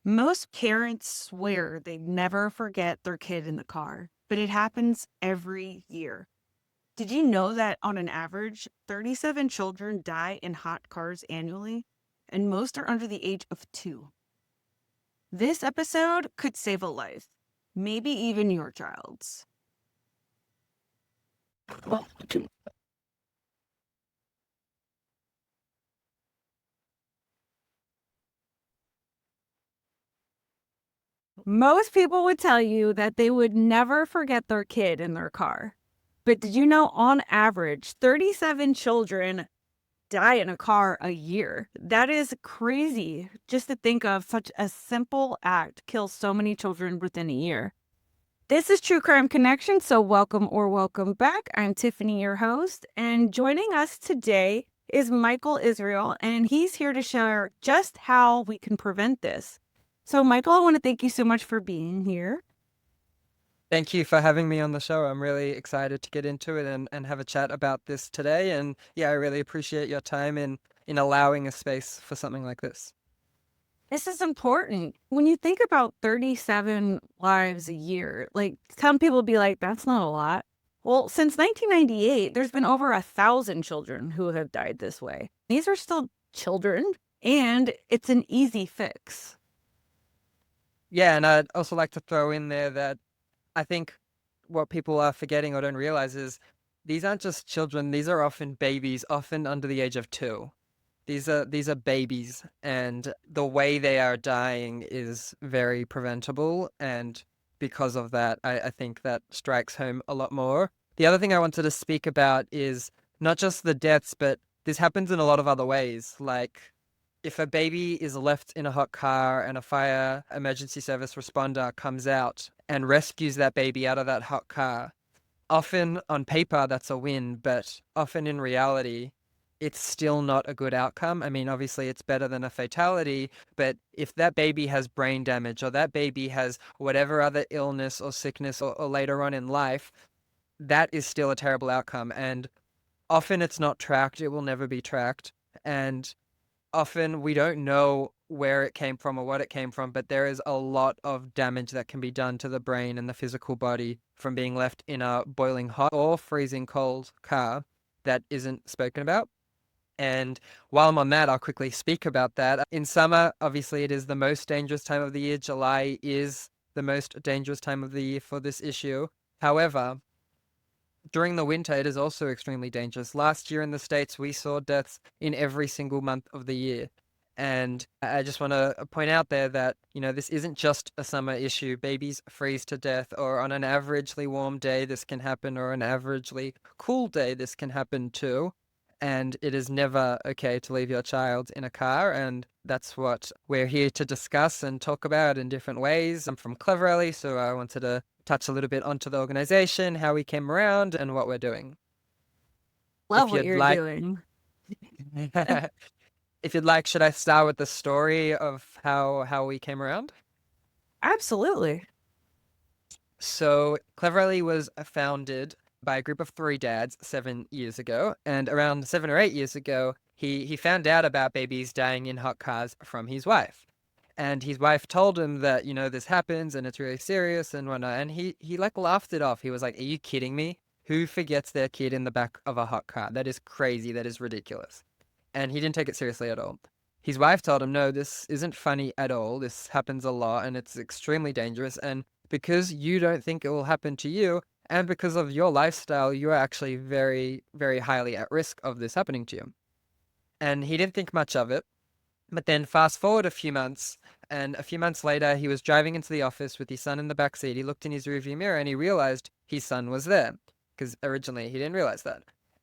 Most parents swear they never forget their kid in the car, but it happens every year. Did you know that on an average, 37 children die in hot cars annually? And most are under the age of 2. This episode could save a life, maybe even your child's. Most people would tell you that they would never forget their kid in their car. But did you know on average, 37 children die in a car a year? That is crazy just to think of such a simple act kills so many children within a year. This is True Crime Connection, so welcome or welcome back. I'm Tiffanie, your host, and joining us today is Michael Israel, and he's here to share just how we can prevent this. So, Michael, I want to thank you so much for being here. Thank you for having me on the show. I'm really excited to get into it and have a chat about this today. And yeah, I really appreciate your time in allowing a space for something like this. This is important. When you think about 37 lives a year, like some people be like, that's not a lot. Well, since 1998, there's been over 1,000 children who have died this way. These are still children, and it's an easy fix. Yeah, and I'd also like to throw in there that I think what people are forgetting or don't realize is these aren't just children, these are often babies, often under the age of 2. These are babies, and the way they are dying is very preventable, and because of that, I think that strikes home a lot more. The other thing I wanted to speak about is not just the deaths, but this happens in a lot of other ways. Like if a baby is left in a hot car and a fire emergency service responder comes out and rescues that baby out of that hot car, often on paper that's a win, but often in reality, it's still not a good outcome. I mean, obviously it's better than a fatality, but if that baby has brain damage or that baby has whatever other illness or sickness or later on in life, that is still a terrible outcome. And often it's not tracked, it will never be tracked. And often we don't know where it came from or what it came from, but there is a lot of damage that can be done to the brain and the physical body from being left in a boiling hot or freezing cold car that isn't spoken about. And while I'm on that, I'll quickly speak about that. In summer, obviously, it is the most dangerous time of the year. July is the most dangerous time of the year for this issue. However, during the winter, it is also extremely dangerous. Last year in the States, we saw deaths in every single month of the year. And I just want to point out there that, this isn't just a summer issue. Babies freeze to death, or on an averagely warm day, this can happen, or an averagely cool day, this can happen too. And it is never okay to leave your child in a car. And that's what we're here to discuss and talk about in different ways. I'm from CleverElly, so I wanted to touch a little bit onto the organization, how we came around, and what we're doing. Love If what you'd you're like, doing. if you'd like, should I start with the story of how we came around? Absolutely. So CleverElly was founded by a group of 3 dads 7 years ago, and around 7 or 8 years ago, he found out about babies dying in hot cars from his wife. And his wife told him that, this happens and it's really serious and whatnot. And he like laughed it off. He was like, "Are you kidding me? Who forgets their kid in the back of a hot car? That is crazy. That is ridiculous." And he didn't take it seriously at all. His wife told him, "No, this isn't funny at all. This happens a lot and it's extremely dangerous. And because you don't think it will happen to you, and because of your lifestyle, you are actually very, very highly at risk of this happening to you." And he didn't think much of it. But then fast forward a few months, and a few months later, he was driving into the office with his son in the back seat. He looked in his rearview mirror and he realized his son was there, because originally he didn't realize that.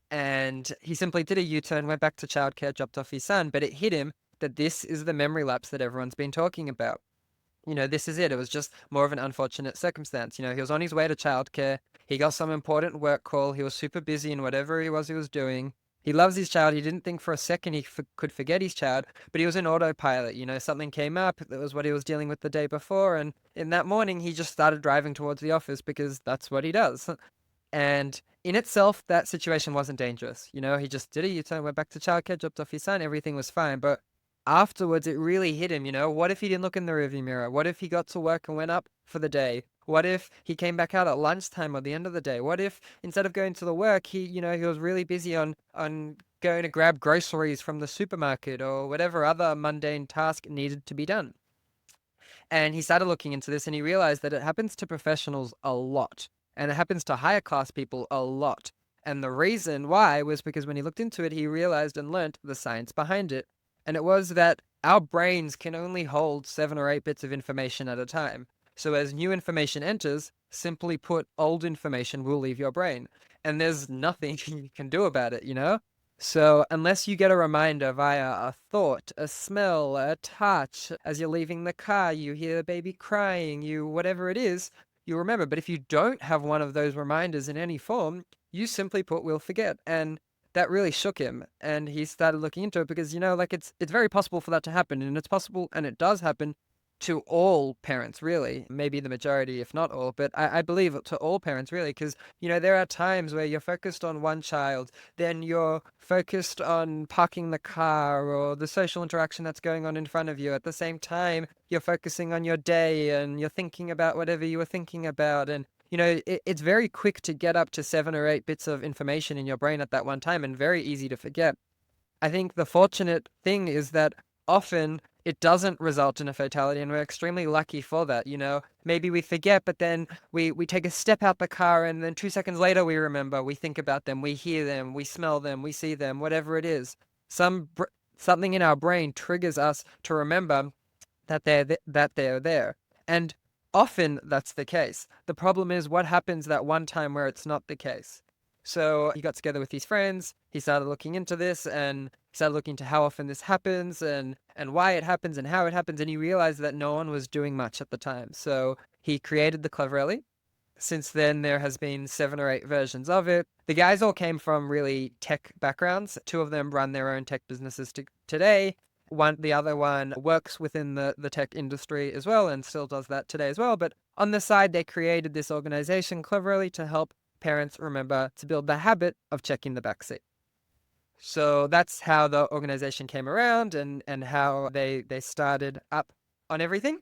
And he simply did a U-turn, went back to childcare, dropped off his son, but it hit him that this is the memory lapse that everyone's been talking about. This is it. It was just more of an unfortunate circumstance. He was on his way to childcare. He got some important work call. He was super busy in whatever he was doing. He loves his child. He didn't think for a second he could forget his child, but he was in autopilot. Something came up. That was what he was dealing with the day before. And in that morning, he just started driving towards the office because that's what he does. And in itself, that situation wasn't dangerous. He just did a U-turn, went back to childcare, dropped off his son. Everything was fine. But afterwards it really hit him, what if he didn't look in the rearview mirror? What if he got to work and went up for the day? What if he came back out at lunchtime or the end of the day? What if instead of going to the work, he was really busy on going to grab groceries from the supermarket or whatever other mundane task needed to be done? And he started looking into this and he realized that it happens to professionals a lot and it happens to higher class people a lot. And the reason why was because when he looked into it, he realized and learnt the science behind it. And it was that our brains can only hold 7 or 8 bits of information at a time. So as new information enters, simply put, old information will leave your brain. And there's nothing you can do about it. So unless you get a reminder via a thought, a smell, a touch, as you're leaving the car, you hear the baby crying, whatever it is, you remember. But if you don't have one of those reminders in any form, you simply put will forget. And that really shook him. And he started looking into it because, like it's very possible for that to happen. And it's possible, and it does happen to all parents, really. Maybe the majority, if not all, but I believe to all parents, really, because, there are times where you're focused on one child, then you're focused on parking the car or the social interaction that's going on in front of you. At the same time, you're focusing on your day and you're thinking about whatever you were thinking about. And, it's very quick to get up to 7 or 8 bits of information in your brain at that one time and very easy to forget. I think the fortunate thing is that often it doesn't result in a fatality, and we're extremely lucky for that. Maybe we forget, but then we take a step out the car, and then 2 seconds later we remember, we think about them, we hear them, we smell them, we see them, whatever it is. Something in our brain triggers us to remember that they're there. And often that's the case. The problem is what happens that one time where it's not the case. So he got together with his friends, he started looking into this and he started looking into how often this happens and why it happens and how it happens, and he realized that no one was doing much at the time. So he created the CleverElly. Since then, there has been 7 or 8 versions of it. The guys all came from really tech backgrounds. 2 of them run their own tech businesses today. The other one works within the tech industry as well and still does that today as well. But on the side, they created this organization, CleverElly, to help parents remember to build the habit of checking the backseat. So that's how the organization came around and how they started up on everything.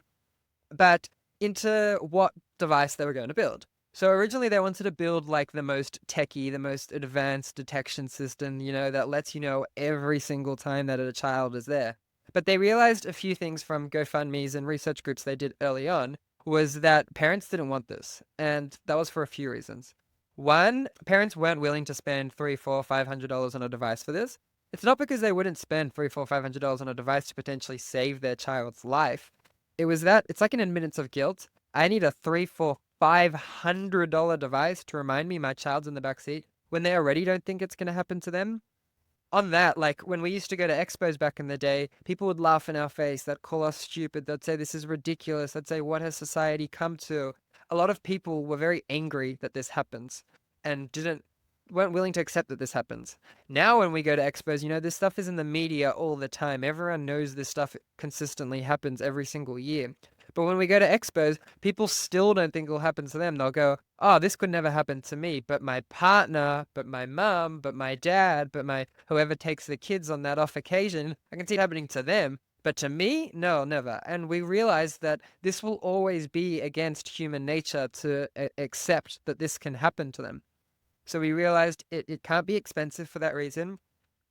But into what device they were going to build. So originally they wanted to build like the most techy, the most advanced detection system, that lets you know every single time that a child is there. But they realized a few things from GoFundMe's and research groups they did early on was that parents didn't want this. And that was for a few reasons. One, parents weren't willing to spend $300, $400, $500 on a device for this. It's not because they wouldn't spend $300, $400, $500 on a device to potentially save their child's life. It was that it's like an admittance of guilt. I need a $300, $400, $500 device to remind me my child's in the back seat when they already don't think it's going to happen to them. On that, like when we used to go to expos back in the day, people would laugh in our face. They'd call us stupid. They'd say this is ridiculous. They'd say, what has society come to? A lot of people were very angry that this happens and weren't willing to accept that this happens. Now when we go to expos, this stuff is in the media all the time. Everyone knows this stuff consistently happens every single year. But when we go to expos, people still don't think it'll happen to them. They'll go, oh, this could never happen to me. But my partner, but my mum, but my dad, but my whoever takes the kids on that off occasion, I can see it happening to them. But to me, no, never. And we realize that this will always be against human nature to accept that this can happen to them. So we realized it can't be expensive for that reason.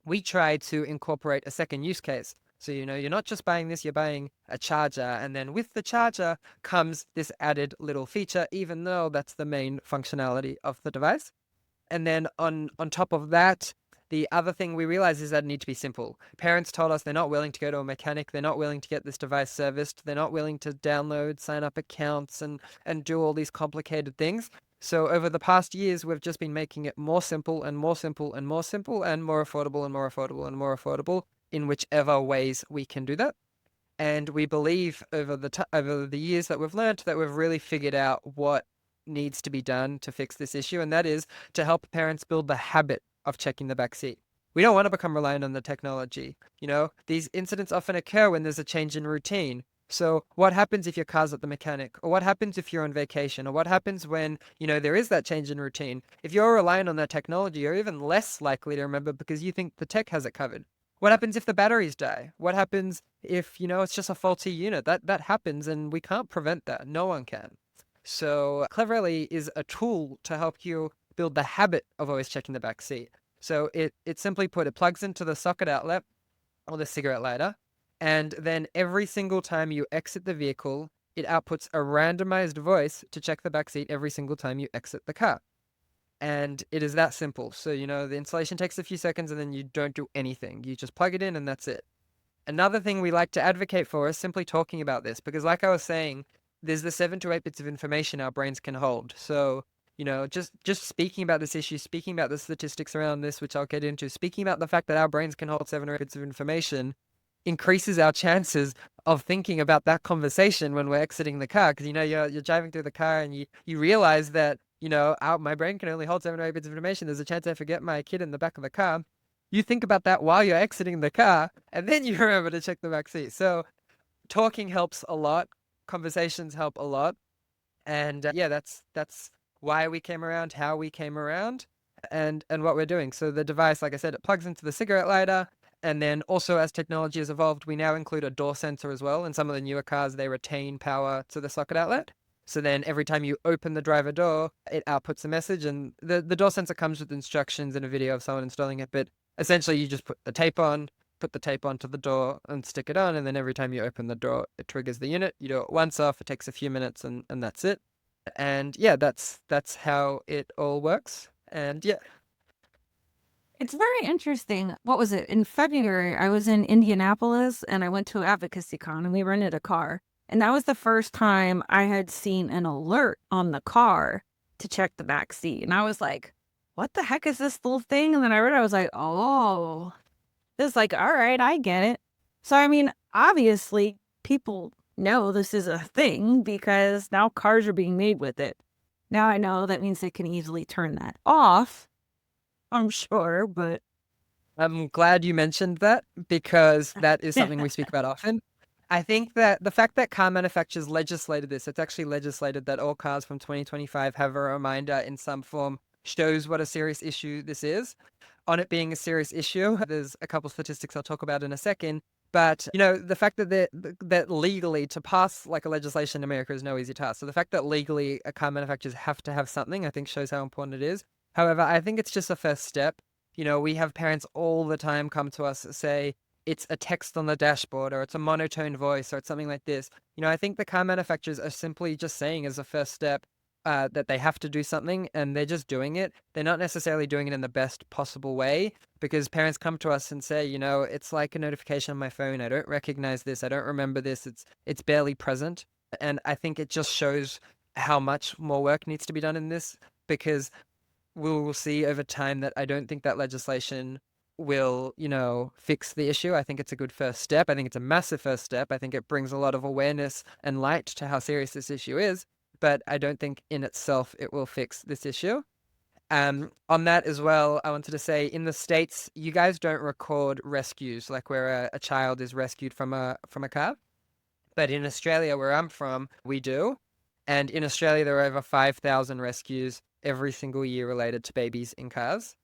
We tried to incorporate a second use case. So, you're not just buying this, you're buying a charger. And then with the charger comes this added little feature, even though that's the main functionality of the device. And then on top of that, the other thing we realized is that it needs to be simple. Parents told us they're not willing to go to a mechanic. They're not willing to get this device serviced. They're not willing to download, sign up accounts and do all these complicated things. So over the past years, we've just been making it more simple and more simple and more simple and more affordable and more affordable and more affordable in whichever ways we can do that. And we believe over the years that we've learned that we've really figured out what needs to be done to fix this issue, and that is to help parents build the habit of checking the back seat. We don't want to become reliant on the technology. These incidents often occur when there's a change in routine. So what happens if your car's at the mechanic? Or what happens if you're on vacation? Or what happens when, there is that change in routine? If you're relying on that technology, you're even less likely to remember because you think the tech has it covered. What happens if the batteries die? What happens if, it's just a faulty unit? That happens and we can't prevent that. No one can. So CleverElly is a tool to help you build the habit of always checking the back seat. So it simply put, it plugs into the socket outlet or the cigarette lighter, and then every single time you exit the vehicle, it outputs a randomized voice to check the back seat every single time you exit the car. And it is that simple. So, the installation takes a few seconds and then you don't do anything. You just plug it in and that's it. Another thing we like to advocate for is simply talking about this because, like I was saying, there's the 7 to 8 bits of information our brains can hold. So, just speaking about this issue, speaking about the statistics around this, which I'll get into, speaking about the fact that our brains can hold 7 or 8 bits of information increases our chances of thinking about that conversation when we're exiting the car. Because, you're driving through the car and you realize that, my brain can only hold 7 or 8 bits of information. There's a chance I forget my kid in the back of the car. You think about that while you're exiting the car, and then you remember to check the back seat. So talking helps a lot. Conversations help a lot. And yeah, that's why we came around, how we came around, and what we're doing. So the device, like I said, it plugs into the cigarette lighter. And then also, as technology has evolved, we now include a door sensor as well. In some of the newer cars, they retain power to the socket outlet. So then every time you open the driver door, it outputs a message. And the door sensor comes with instructions and a video of someone installing it. But essentially, you just put the tape onto the door and stick it on. And then every time you open the door, it triggers the unit. You do it once off. It takes a few minutes and that's it. And yeah, that's how it all works. And yeah. It's very interesting. What was it? In February, I was in Indianapolis and I went to Advocacy Con and we rented a car. And that was the first time I had seen an alert on the car to check the back seat. And I was like, what the heck is this little thing? And then I read it, I was like, oh, this like, all right, I get it. So, I mean, obviously, people know this is a thing because now cars are being made with it. Now I know that means they can easily turn that off, I'm sure, but I'm glad you mentioned that because that is something we speak about often. I think that the fact that car manufacturers legislated this, it's actually legislated that all cars from 2025 have a reminder in some form, shows what a serious issue this is. On it being a serious issue, there's a couple statistics I'll talk about in a second. But, the fact that legally to pass like a legislation in America is no easy task. So the fact that legally car manufacturers have to have something, I think shows how important it is. However, I think it's just a first step. We have parents all the time come to us say it's a text on the dashboard or it's a monotone voice or it's something like this. I think the car manufacturers are simply just saying as a first step that they have to do something and they're just doing it. They're not necessarily doing it in the best possible way because parents come to us and say, it's like a notification on my phone. I don't recognize this. I don't remember this. It's barely present. And I think it just shows how much more work needs to be done in this because we will see over time that I don't think that legislation will, fix the issue. I think it's a good first step. I think it's a massive first step. I think it brings a lot of awareness and light to how serious this issue is, but I don't think in itself it will fix this issue. On that as well, I wanted to say in the States, you guys don't record rescues like where a child is rescued from a car. But in Australia, where I'm from, we do. And in Australia, there are over 5,000 rescues every single year related to babies in cars.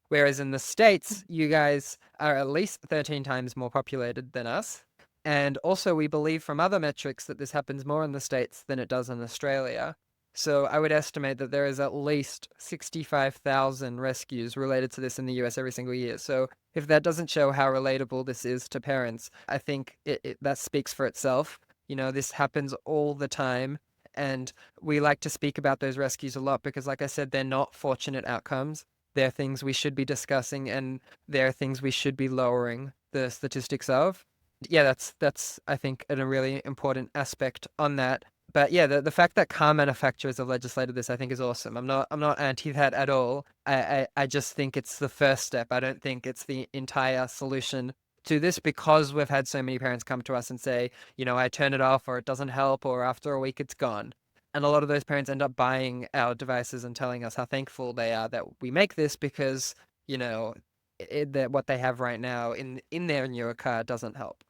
Whereas in the States, you guys are at least 13 times more populated than us. And also, we believe from other metrics that this happens more in the States than it does in Australia. So I would estimate that there is at least 65,000 rescues related to this in the US every single year. So if that doesn't show how relatable this is to parents, I think that speaks for itself. This happens all the time. And we like to speak about those rescues a lot because, like I said, they're not fortunate outcomes. They're things we should be discussing and they're things we should be lowering the statistics of. Yeah, that's I think a really important aspect on that. But yeah, the fact that car manufacturers have legislated this, I think, is awesome. I'm not anti that at all. I just think it's the first step. I don't think it's the entire solution to this because we've had so many parents come to us and say, I turn it off or it doesn't help or after a week it's gone. And a lot of those parents end up buying our devices and telling us how thankful they are that we make this because, that what they have right now in their newer car doesn't help.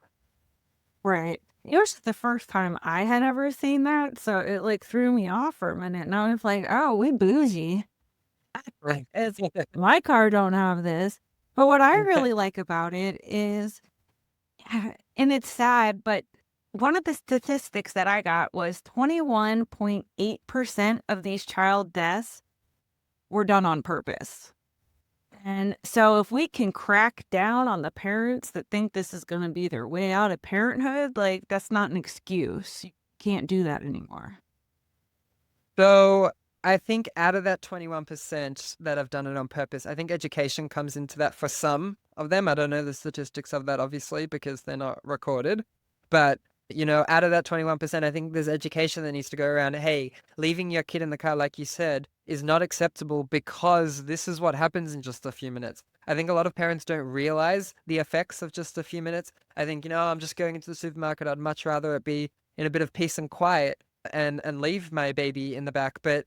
right. It was the first time I had ever seen that, so it like threw me off for a minute. And I was like, oh, we bougie. Right. It's my car don't have this. But what I Okay. really like about it is, and it's sad, but one of the statistics that I got was 21.8% of these child deaths were done on purpose. And so if we can crack down on the parents that think this is going to be their way out of parenthood, like that's not an excuse. You can't do that anymore. So I think out of that 21% that have done it on purpose, I think education comes into that for some of them. I don't know the statistics of that, obviously, because they're not recorded. But, out of that 21%, I think there's education that needs to go around. Hey, leaving your kid in the car, like you said, is not acceptable because this is what happens in just a few minutes. I think a lot of parents don't realize the effects of just a few minutes. I think, I'm just going into the supermarket. I'd much rather it be in a bit of peace and quiet and leave my baby in the back. But,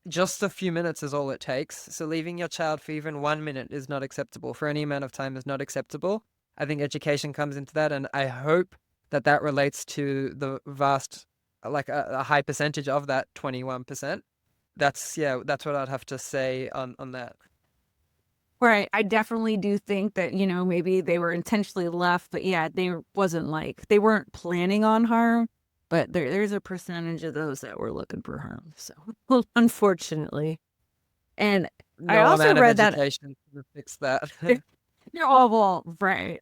just a few minutes is all it takes. So leaving your child for even 1 minute is not acceptable. For any amount of time is not acceptable. I think education comes into that, and I hope that that relates to the vast, like a high percentage of that 21%. That's what I'd have to say on that. Right. I definitely do think that, maybe they were intentionally left, but yeah, they weren't planning on harm, but there's a percentage of those that were looking for harm. So, unfortunately. And I No also amount of read that, education to fix that. oh, well, right.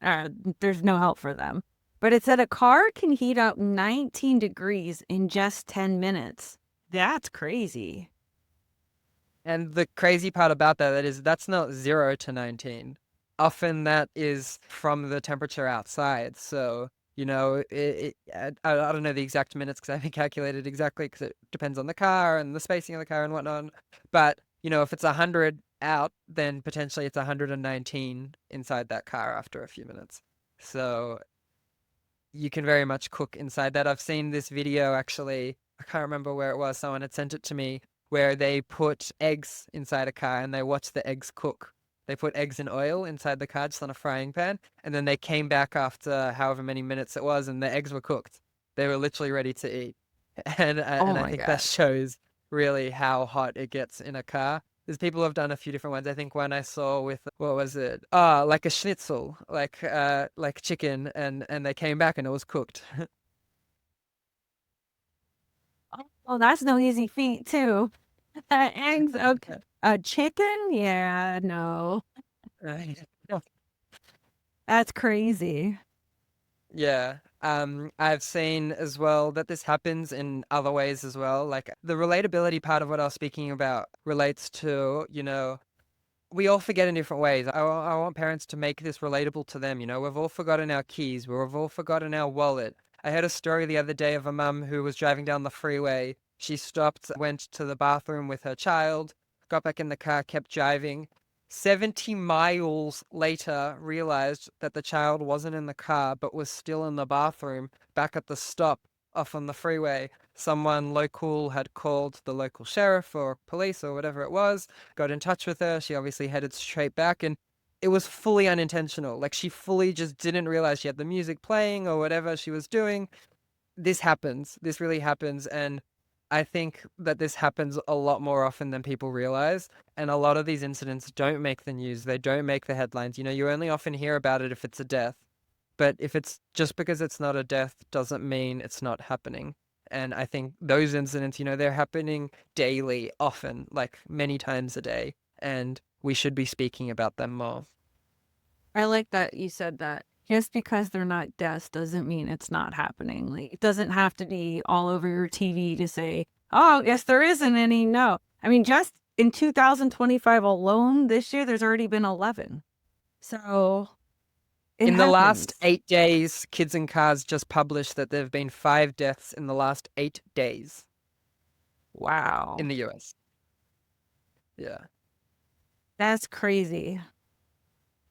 There's no help for them. But it said a car can heat up 19 degrees in just 10 minutes. That's crazy. And the crazy part about that is that's not 0 to 19. Often that is from the temperature outside. So, I don't know the exact minutes because I haven't calculated exactly because it depends on the car and the spacing of the car and whatnot. But, if it's 100 out, then potentially it's 119 inside that car after a few minutes. So you can very much cook inside that. I've seen this video actually. I can't remember where it was. Someone had sent it to me where they put eggs inside a car and they watched the eggs cook. They put eggs in oil inside the car just on a frying pan, and then they came back after however many minutes it was, and the eggs were cooked. They were literally ready to eat, Oh and I my think that God. shows really how hot it gets in a car. There's people have done a few different ones. I think one I saw with what was it? Ah, like a schnitzel, like chicken, and they came back and it was cooked. Oh, that's no easy feat, too. Eggs, okay. A chicken? Yeah, no. Right. That's crazy. Yeah. I've seen as well that this happens in other ways as well. Like the relatability part of what I was speaking about relates to, we all forget in different ways. I want parents to make this relatable to them. We've all forgotten our keys. We've all forgotten our wallet. I heard a story the other day of a mum who was driving down the freeway. She stopped, went to the bathroom with her child, got back in the car, kept driving. 70 miles later, realized that the child wasn't in the car, but was still in the bathroom back at the stop off on the freeway. Someone local had called the local sheriff or police or whatever it was, got in touch with her. She obviously headed straight back, and it was fully unintentional. Like she fully just didn't realize she had the music playing or whatever she was doing. This happens. This really happens. And I think that this happens a lot more often than people realize. And a lot of these incidents don't make the news. They don't make the headlines. You only often hear about it if it's a death. But if it's just because it's not a death doesn't mean it's not happening. And I think those incidents, they're happening daily, often, like many times a day. And we should be speaking about them more. I like that you said that. Just because they're not deaths doesn't mean it's not happening. Like, it doesn't have to be all over your TV to say, oh, yes, there isn't any. No. I mean, just in 2025 alone, this year, there's already been 11. So it In the last happens. 8 days, Kids and Cars just published that there have been 5 deaths in the last 8 days in Wow. the US. Yeah. That's crazy.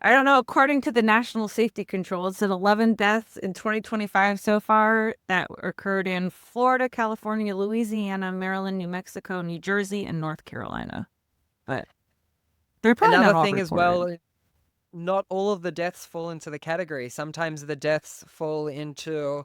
I don't know. According to the National Safety Control, it said 11 deaths in 2025 so far that occurred in Florida, California, Louisiana, Maryland, New Mexico, New Jersey, and North Carolina. But they're probably Another not all thing as reported. well, not all of the deaths fall into the category. Sometimes the deaths fall into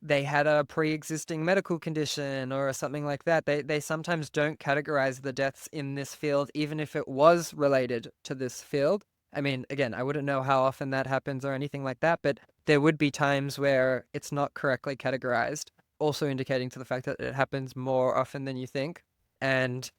they had a pre-existing medical condition or something like that. They sometimes don't categorize the deaths in this field, even if it was related to this field. I mean, again, I wouldn't know how often that happens or anything like that, but there would be times where it's not correctly categorized, also indicating to the fact that it happens more often than you think. And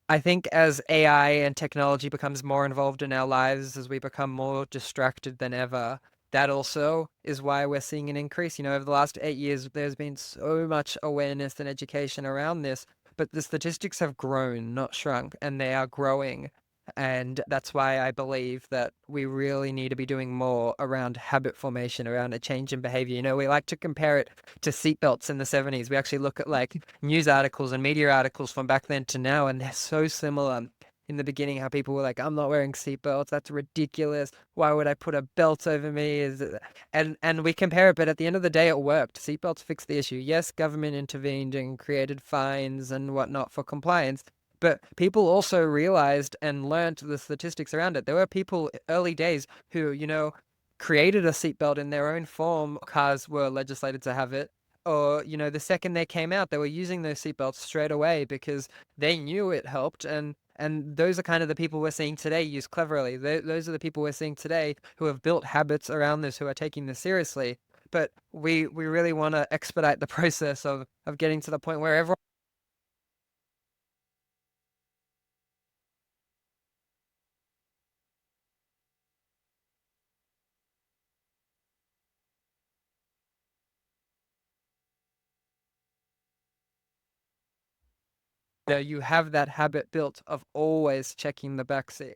I think as AI and technology becomes more involved in our lives, as we become more distracted than ever, that also is why we're seeing an increase. Over the last 8 years, there's been so much awareness and education around this, but the statistics have grown, not shrunk, and they are growing. And that's why I believe that we really need to be doing more around habit formation, around a change in behavior. We like to compare it to seatbelts in the 70s. We actually look at like news articles and media articles from back then to now, and they're so similar. In the beginning, how people were like, "I'm not wearing seatbelts. That's ridiculous. Why would I put a belt over me?" And we compare it, but at the end of the day, it worked. Seatbelts fixed the issue. Yes, government intervened and created fines and whatnot for compliance, but people also realized and learned the statistics around it. There were people early days who, created a seatbelt in their own form. Cars were legislated to have it. Or, the second they came out, they were using those seatbelts straight away because they knew it helped. And those are kind of the people we're seeing today use CleverElly. Those are the people we're seeing today who have built habits around this, who are taking this seriously. But we really want to expedite the process of getting to the point where everyone you have that habit built of always checking the back seat.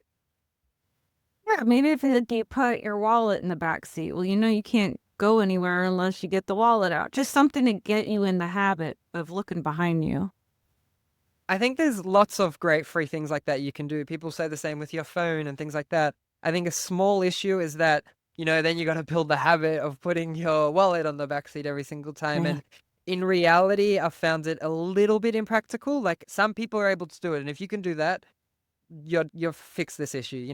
Yeah, maybe if you put your wallet in the back seat, well, you can't go anywhere unless you get the wallet out. Just something to get you in the habit of looking behind you. I think there's lots of great free things like that you can do. People say the same with your phone and things like that. I think a small issue is that, then you got to build the habit of putting your wallet on the back seat every single time. Yeah. And in reality, I've found it a little bit impractical. Like some people are able to do it, and if you can do that, you're fix this issue.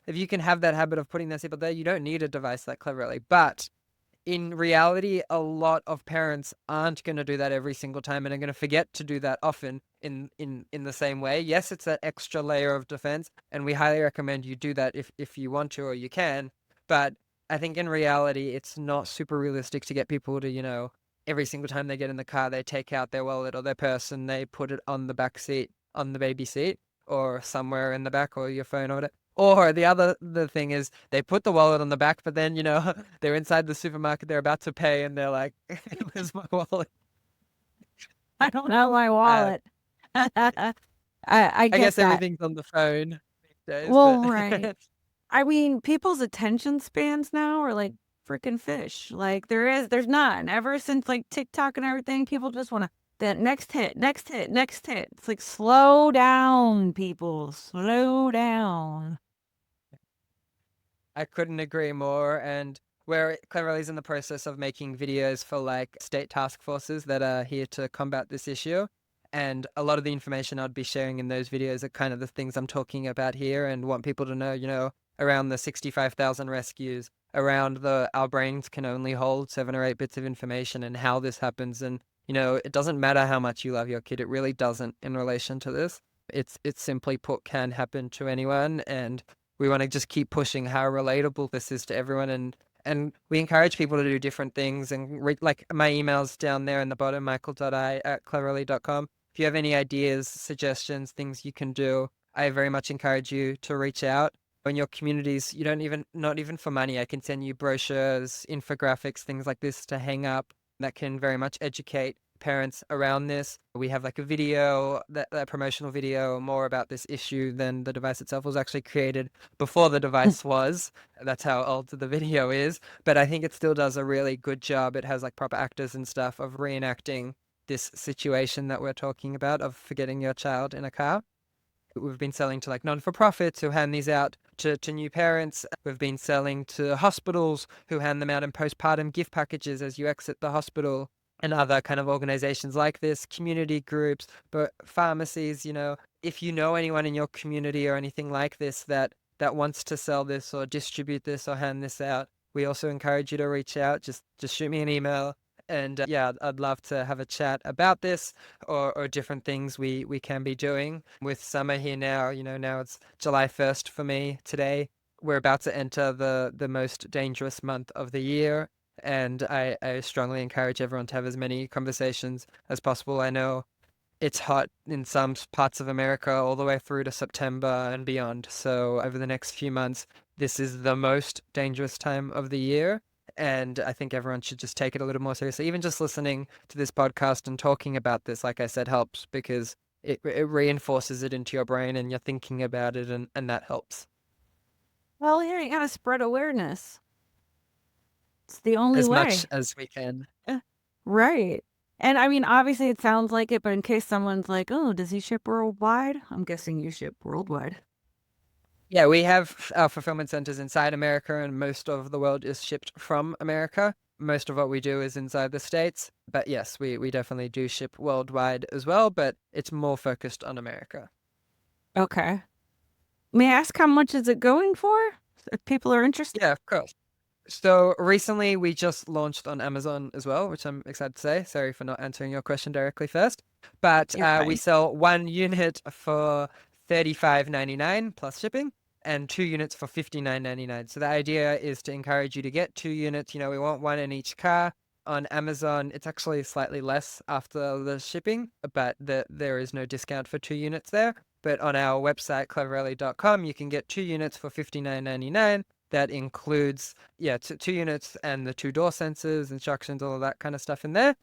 If you can have that habit of putting that seatbelt there, you don't need a device like Cleverly. But in reality, a lot of parents aren't going to do that every single time and are going to forget to do that often in the same way. Yes, it's that extra layer of defense, and we highly recommend you do that if you want to or you can. But I think in reality, it's not super realistic to get people to, every single time they get in the car, they take out their wallet or their purse and they put it on the back seat, on the baby seat, or somewhere in the back, or your phone or whatever. Or the thing is they put the wallet on the back, but then, they're inside the supermarket, they're about to pay, and they're like, "Where's my wallet?" I don't have my Uh, wallet. I I get guess that. everything's on the phone these days, Well, but right. I mean, people's attention spans now are like freaking fish. Like there's none. Ever since like TikTok and everything, people just want to that next hit, next hit, next hit. It's like slow down, people. Slow down. I couldn't agree more. And we're CleverElly's in the process of making videos for like state task forces that are here to combat this issue. And a lot of the information I'd be sharing in those videos are kind of the things I'm talking about here and want people to know, around the 65,000 rescues, around our brains can only hold 7 or 8 bits of information and how this happens. And, it doesn't matter how much you love your kid. It really doesn't in relation to this. It's simply put can happen to anyone. And we want to just keep pushing how relatable this is to everyone, and we encourage people to do different things and read like my emails down there in the bottom, michael.i@cleverly.com. If you have any ideas, suggestions, things you can do, I very much encourage you to reach out. In your communities, you don't even, not even for money, I can send you brochures, infographics, things like this to hang up that can very much educate parents around this. We have like a video, that promotional video more about this issue than the device itself. Was actually created before the device was. That's how old the video is. But I think it still does a really good job. It has like proper actors and stuff of reenacting this situation that we're talking about of forgetting your child in a car. We've been selling to like non-for-profits who hand these out to new parents. We've been selling to hospitals who hand them out in postpartum gift packages as you exit the hospital, and other kind of organizations like this, community groups, but pharmacies, if you know anyone in your community or anything like this that wants to sell this or distribute this or hand this out, we also encourage you to reach out. Just shoot me an email. And yeah, I'd love to have a chat about this or different things we can be doing. With summer here now, now it's July 1st for me today. we're about to enter the most dangerous month of the year, and I strongly encourage everyone to have as many conversations as possible. I know it's hot in some parts of America all the way through to September and beyond. So over the next few months, this is the most dangerous time of the year. And I think everyone should just take it a little more seriously. Even just listening to this podcast and talking about this, like I said, helps because it reinforces it into your brain and you're thinking about it, and that helps Well, yeah, you gotta spread awareness. It's the only as much way. as we can. Eh, Right. And I mean, obviously it sounds like it, but in case someone's like, oh, does he ship worldwide? I'm guessing you ship worldwide. Yeah, we have our fulfillment centers inside America, and most of the world is shipped from America. Most of what we do is inside the States. But yes, we definitely do ship worldwide as well, but it's more focused on America. Okay. May I ask how much is it going for? If people are interested. Yeah, of course. So recently we just launched on Amazon as well, which I'm excited to say. Sorry for not answering your question directly first. But You're we fine. sell one unit for $35.99 plus shipping and two units for $59.99. So the idea is to encourage you to get two units. You know, we want one in each car. On Amazon, it's actually slightly less after the shipping, but there is no discount for two units there. But on our website, cleverelly.com, you can get two units for $59.99. That includes, yeah, two units and the two door sensors, instructions, all of that kind of stuff in there.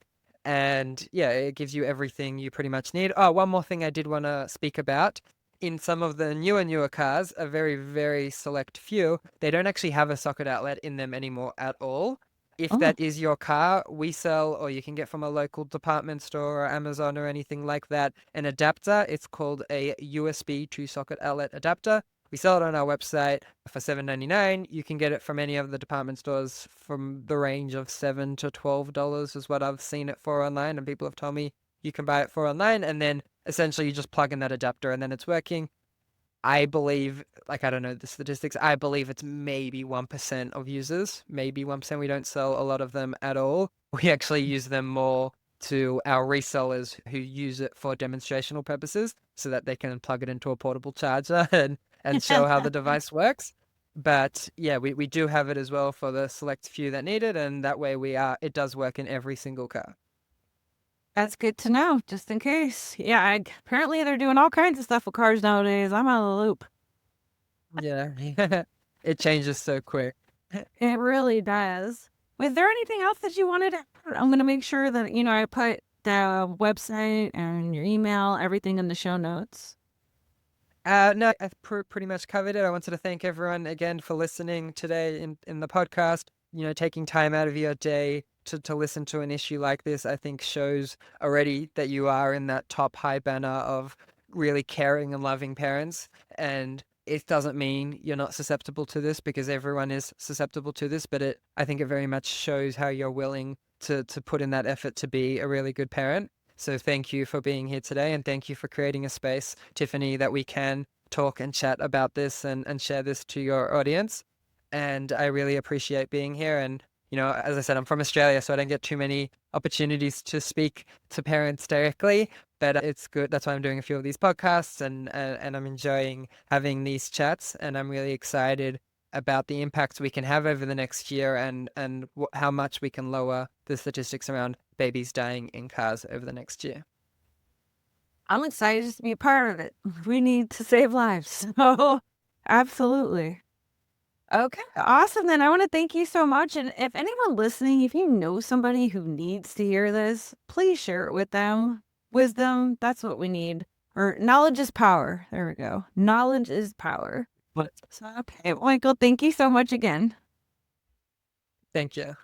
And yeah, it gives you everything you pretty much need. Oh, one more thing I did want to speak about. In some of the newer cars, a very, very select few, they don't actually have a socket outlet in them anymore at all. If Oh, that is your car, we sell, or you can get from a local department store or Amazon or anything like that, an adapter. It's called a USB to socket outlet adapter. We sell it on our website for $7.99. You can get it from any of the department stores from the range of $7 to $12 is what I've seen it for online, and people have told me you can buy it for online. And then essentially you just plug in that adapter and then it's working. I believe, like, I don't know the statistics. I believe it's maybe 1% of users, maybe 1%. We don't sell a lot of them at all. We actually use them more to our resellers who use it for demonstrational purposes so that they can plug it into a portable charger and show how the device works. But yeah, we do have it as well for the select few that need it, and that way it does work in every single car. that's good to know, just in case. Yeah, apparently they're doing all kinds of stuff with cars nowadays. I'm out of the loop. Yeah, it changes so quick. It really does. Was there anything else that you wanted to add? I'm going to make sure that, I put the website and your email, everything in the show notes. No, I've pretty much covered it. I wanted to thank everyone again for listening today in the podcast. You know, taking time out of your day to listen to an issue like this, I think shows already that you are in that top high banner of really caring and loving parents. And it doesn't mean you're not susceptible to this because everyone is susceptible to this, but I think it very much shows how you're willing to put in that effort to be a really good parent. So thank you for being here today, and thank you for creating a space, Tiffanie, that we can talk and chat about this and share this to your audience. And I really appreciate being here. And, you know, as I said, I'm from Australia, so I don't get too many opportunities to speak to parents directly, but it's good. That's why I'm doing a few of these podcasts and I'm enjoying having these chats. And I'm really excited about the impacts we can have over the next year and how much we can lower the statistics around babies dying in cars over the next year. I'm excited just to be a part of it. We need to save lives. So, absolutely. Okay, awesome. Then I want to thank you so much. And if anyone listening, if you know somebody who needs to hear this, please share it with them. Wisdom, that's what we need. Or knowledge is power. There we go. Knowledge is power. But So, okay, Michael, thank you so much again. thank you.